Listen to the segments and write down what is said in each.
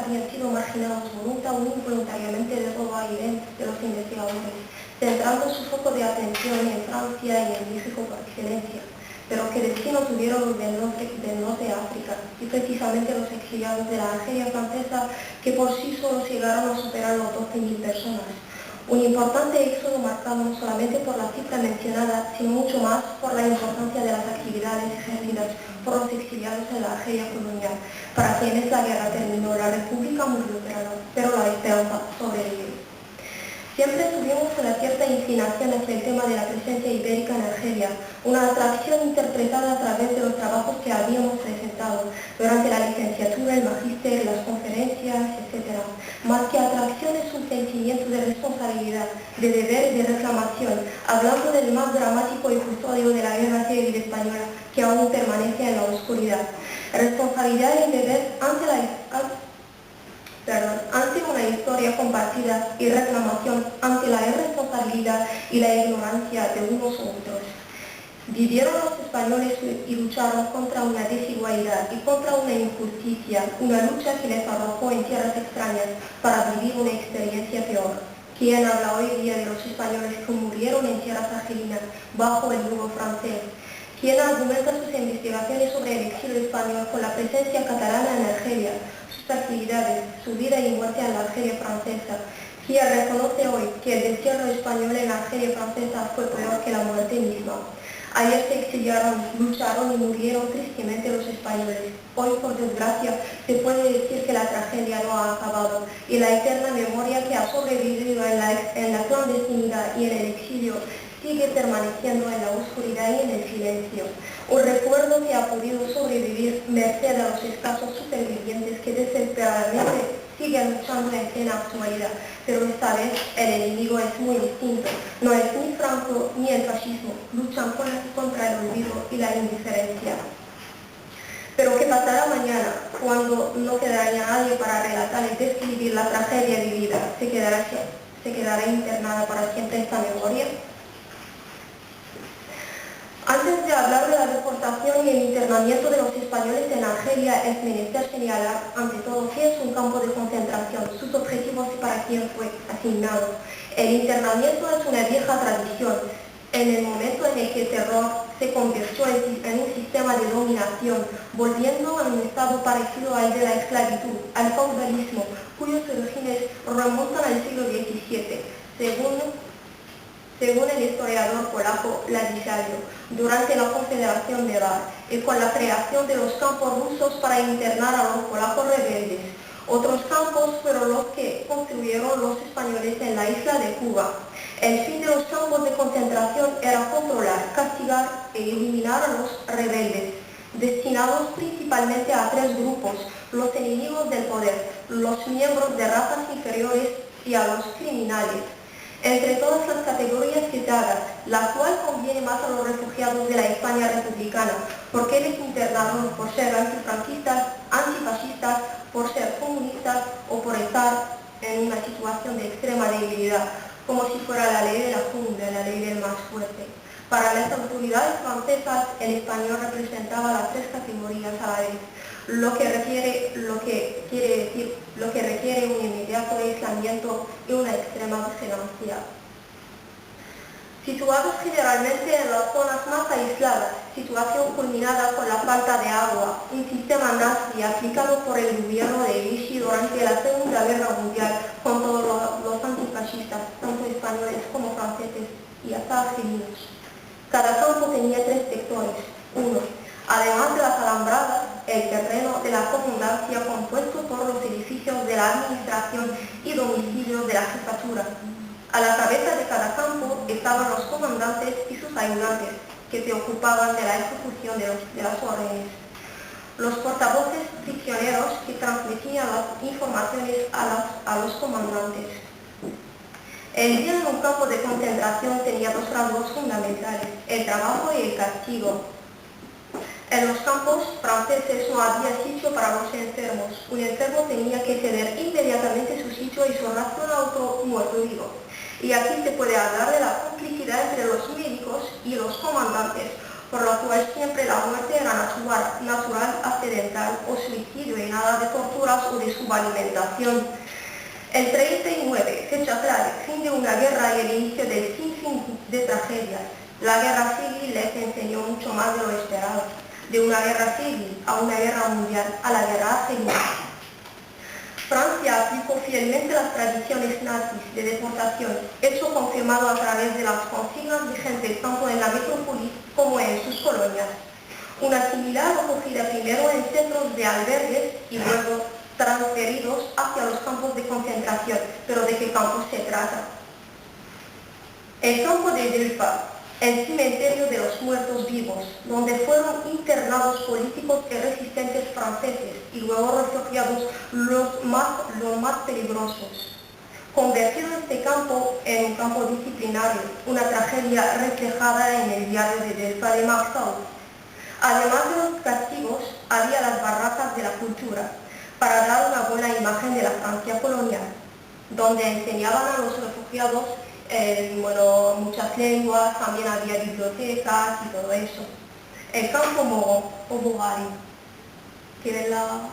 habían sido marginados voluntaria o involuntariamente de todo vaivén de los investigadores, centrando su foco de atención en Francia y en México por excelencia, pero que destino tuvieron los del norte de África, y precisamente los exiliados de la Argelia francesa, que por sí solos llegaron a superar los 12.000 personas. Un importante éxodo marcado no solamente por la cifra mencionada, sino mucho más por la importancia de las actividades ejercidas por los exiliados en la Argelia colonial, para quienes la guerra terminó, la república murió, pero la esperanza sobrevivió. Siempre tuvimos una cierta inclinación hacia el tema de la presencia ibérica en Argelia, una atracción interpretada a través de los trabajos que habíamos presentado durante la licenciatura, el magíster, las conferencias, etc. Más que atracción es un sentimiento de responsabilidad, de deber y de reclamación, hablando del más dramático episodio de la Guerra Civil Española, que aún permanece en la oscuridad. Responsabilidad y deber ante una historia compartida y reclamación ante la irresponsabilidad y la ignorancia de unos u otros. Vivieron los españoles y lucharon contra una desigualdad y contra una injusticia, una lucha que les arrojó en tierras extrañas para vivir una experiencia peor. ¿Quién habla hoy día de los españoles que murieron en tierras argelinas bajo el yugo francés? ¿Quién argumenta sus investigaciones sobre el exilio español con la presencia catalana en Argelia, sus actividades, su vida y muerte en la Argelia francesa? ¿Quién reconoce hoy que el destierro español en la Argelia francesa fue peor que la muerte misma? Ayer se exiliaron, lucharon y murieron tristemente los españoles. Hoy, por desgracia, se puede decir que la tragedia no ha acabado y la eterna memoria que ha sobrevivido en la clandestinidad y en el exilio sigue permaneciendo en la oscuridad y en el silencio. Un recuerdo que ha podido sobrevivir merced a los escasos supervivientes que desesperadamente siguen luchando en plena actualidad, pero esta vez el enemigo es muy distinto. No es ni Franco ni el fascismo, luchan contra el olvido y la indiferencia. Pero ¿qué pasará mañana, cuando no quedará nadie para relatar y describir la tragedia vivida? ¿Se quedará internada para siempre esta memoria? Antes de hablar de la deportación y el internamiento de los españoles en Argelia, es menester señalar, ante todo, qué es un campo de concentración, sus objetivos y para quién fue asignado. El internamiento es una vieja tradición. En el momento en el que el terror se convirtió en un sistema de dominación, volviendo a un estado parecido al de la esclavitud, al feudalismo, cuyos orígenes remontan al siglo XVII, según el historiador polaco Ladisław, durante la Confederación de Bar, y con la creación de los campos rusos para internar a los polacos rebeldes. Otros campos fueron los que construyeron los españoles en la isla de Cuba. El fin de los campos de concentración era controlar, castigar e eliminar a los rebeldes, destinados principalmente a tres grupos: los enemigos del poder, los miembros de razas inferiores y a los criminales. Entre todas las categorías citadas, la cual conviene más a los refugiados de la España republicana, porque les internaron por ser antifranquistas, antifascistas, por ser comunistas o por estar en una situación de extrema debilidad, como si fuera la ley de la jungla, la ley del más fuerte. Para las autoridades francesas, el español representaba las tres categorías a la vez, lo que requiere un inmediato aislamiento y una extrema vigilancia. Situados generalmente en las zonas más aisladas, situación culminada con la falta de agua, un sistema nazi aplicado por el gobierno de Vichy durante la Segunda Guerra Mundial con todos los antifascistas, tanto españoles como franceses y hasta argelinos. Cada campo tenía tres sectores. 1. Además de las alambradas, el terreno de la comandancia compuesto por los edificios de la administración y domicilios de la jefatura. A la cabeza de cada campo estaban los comandantes y sus ayudantes, que se ocupaban de la ejecución de las órdenes. Los portavoces prisioneros que transmitían las informaciones a los comandantes. El día en un campo de concentración tenía dos rasgos fundamentales: el trabajo y el castigo. En los campos franceses no había sitio para los enfermos. Un enfermo tenía que ceder inmediatamente su sitio y su ración a otro muerto vivo. Y aquí se puede hablar de la complicidad entre los médicos y los comandantes, por lo cual siempre la muerte era natural, accidental o suicidio y nada de torturas o de subalimentación. El 39, fecha clave, fin de una guerra y el inicio del sinfín de tragedias. La guerra civil les enseñó mucho más de lo esperado. De una guerra civil a una guerra mundial, a la guerra civil. Francia aplicó fielmente las tradiciones nazis de deportación, hecho confirmado a través de las consignas vigentes tanto en la metrópoli como en sus colonias. Una similar acogida primero en centros de albergues y luego transferidos hacia los campos de concentración. ¿Pero de qué campos se trata? El campo de Delfa, el cementerio de los muertos vivos, donde fueron internados políticos y resistentes franceses y luego refugiados los más peligrosos. Convertido este campo en un campo disciplinario, una tragedia reflejada en el diario de Delfa de Maxau. Además de los castigos, había las barracas de la cultura, para dar una buena imagen de la Francia colonial, donde enseñaban a los refugiados muchas lenguas, también había bibliotecas y todo eso. El campo Moron o Bogari, ¿quieren la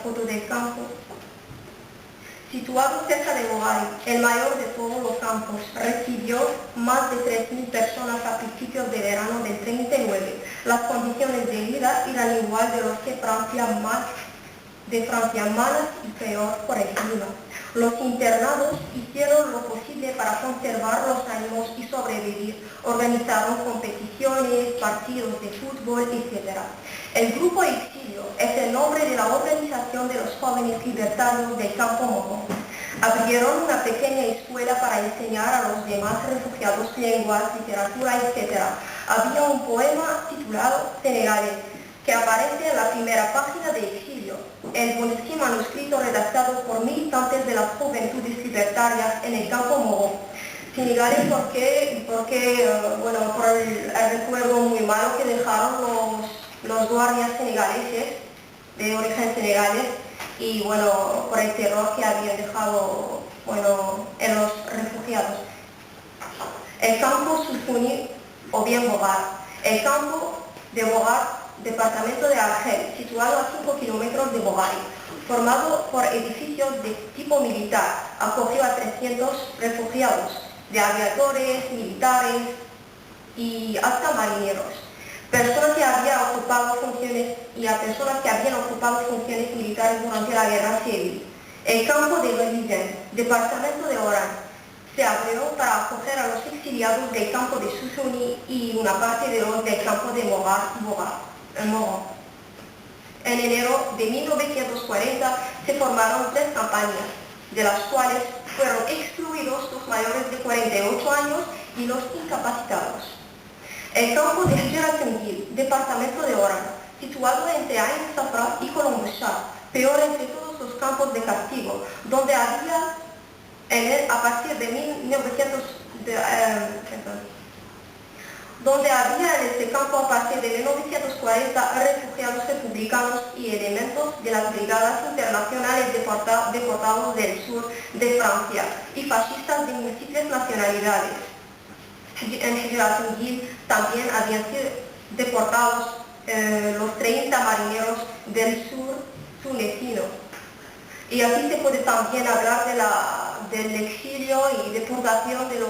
foto del campo? Situado cerca de Bogari, el mayor de todos los campos, recibió más de 3.000 personas a principios de verano del 39. Las condiciones de vida eran igual de los que Francia, malas y peor por el clima. Los internados hicieron lo posible para conservar los ánimos y sobrevivir. Organizaron competiciones, partidos de fútbol, etc. El Grupo Exilio es el nombre de la organización de los jóvenes libertarios del Campo Moron. Abrieron una pequeña escuela para enseñar a los demás refugiados lenguas, literatura, etc. Había un poema titulado Senegales, que aparece en la primera página de Exilio, el boletín manuscrito redactado por militantes de las juventudes libertarias en el Campo Moron. Senegales porque por el recuerdo muy malo que dejaron los guardias senegaleses, de origen senegalés, y por el terror que habían dejado en los refugiados. El campo Sulfuni o bien Bogar. El campo de Bogar, departamento de Argel, situado a 5 kilómetros de Bogari, formado por edificios de tipo militar, acogió a 300 refugiados, de aviadores, militares y hasta marineros, personas que habían ocupado funciones militares durante la guerra civil. El campo de Belizen, departamento de Oran, se abrió para acoger a los exiliados del campo de Susuni y una parte de los del campo de Moron. En enero de 1940 se formaron 3 campañas, de las cuales fueron excluidos los mayores de 48 años y los incapacitados. El campo de Geratingil, departamento de Oran, situado entre Ain Safra y Colombo Shah, peor entre todos los campos de castigo, donde había a partir de 1940 refugiados republicanos y elementos de las brigadas internacionales deportados del sur de Francia y fascistas de múltiples nacionalidades. En Geratingil también habían sido deportados los 30 marineros del sur tunecino. Y aquí se puede también hablar del exilio y deportación de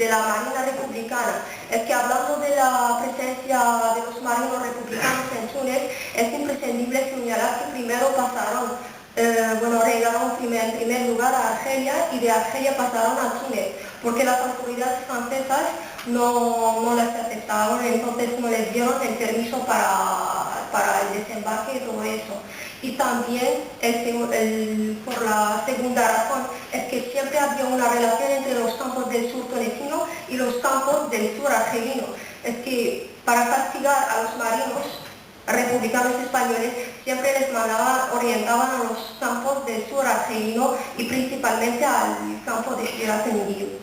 la Marina Republicana. Es que hablando de la presencia de los marinos republicanos en Túnez, es imprescindible señalar que primero pasaron, llegaron en primer lugar a Argelia y de Argelia pasaron a Túnez, porque las autoridades francesas no las aceptaron, entonces no les dieron el permiso para el desembarque y todo eso. Y también por la segunda razón es que siempre había una relación entre los campos del sur tunecino y los campos del sur argelino. Es que para castigar a los marinos republicanos españoles siempre les orientaban a los campos del sur argelino y principalmente al campo de Geratingil.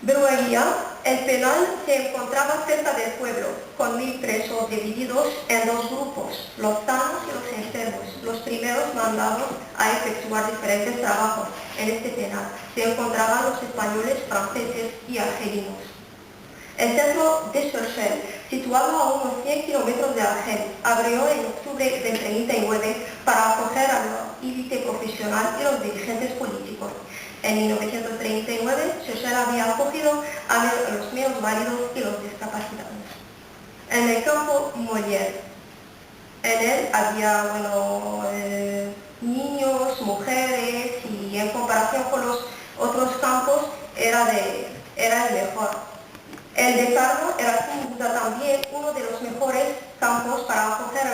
Bruería, el penal se encontraba cerca del pueblo, con 1.000 presos divididos en 2 grupos, los sanos y los enfermos. Los primeros mandados a efectuar diferentes trabajos en este penal se encontraban los españoles, franceses y argelinos. El centro de Cherchell, situado a unos 100 kilómetros de Argel, abrió en octubre del 39 para acoger a la élite profesional y los dirigentes políticos. En 1939, Cherchell había acogido a los menos válidos y los discapacitados. En el campo Molière, en él había niños, mujeres, y en comparación con los otros campos era el mejor. El de Carmo era sin duda también uno de los mejores campos para acoger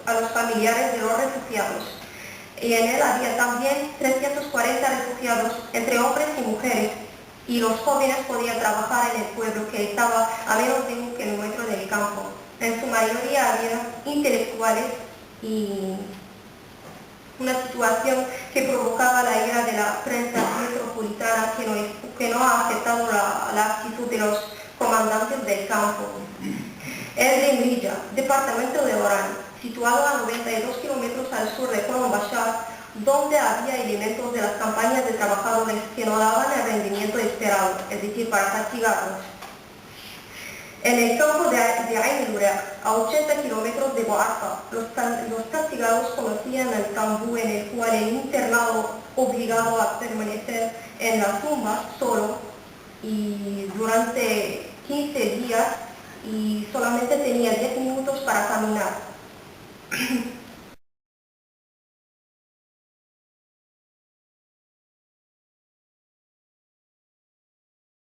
a los familiares de los refugiados. Y en él había también 340 refugiados, entre hombres y mujeres, y los jóvenes podían trabajar en el pueblo, que estaba a menos de 1 kilómetro del campo. En su mayoría había intelectuales, y una situación que provocaba la ira de la prensa metropolitana, que no ha aceptado la actitud de los comandantes del campo. El de Mrija, departamento de Orán, situado a 92 kilómetros al sur de Cornbachar, donde había elementos de las campañas de trabajadores que no daban el rendimiento esperado, es decir, para castigarlos. En el campo de Ain el-Uraq, a 80 kilómetros de Boarca, los castigados conocían el cambú, en el cual el internado obligado a permanecer en la tumba solo y durante 15 días, y solamente tenía 10 minutos para caminar.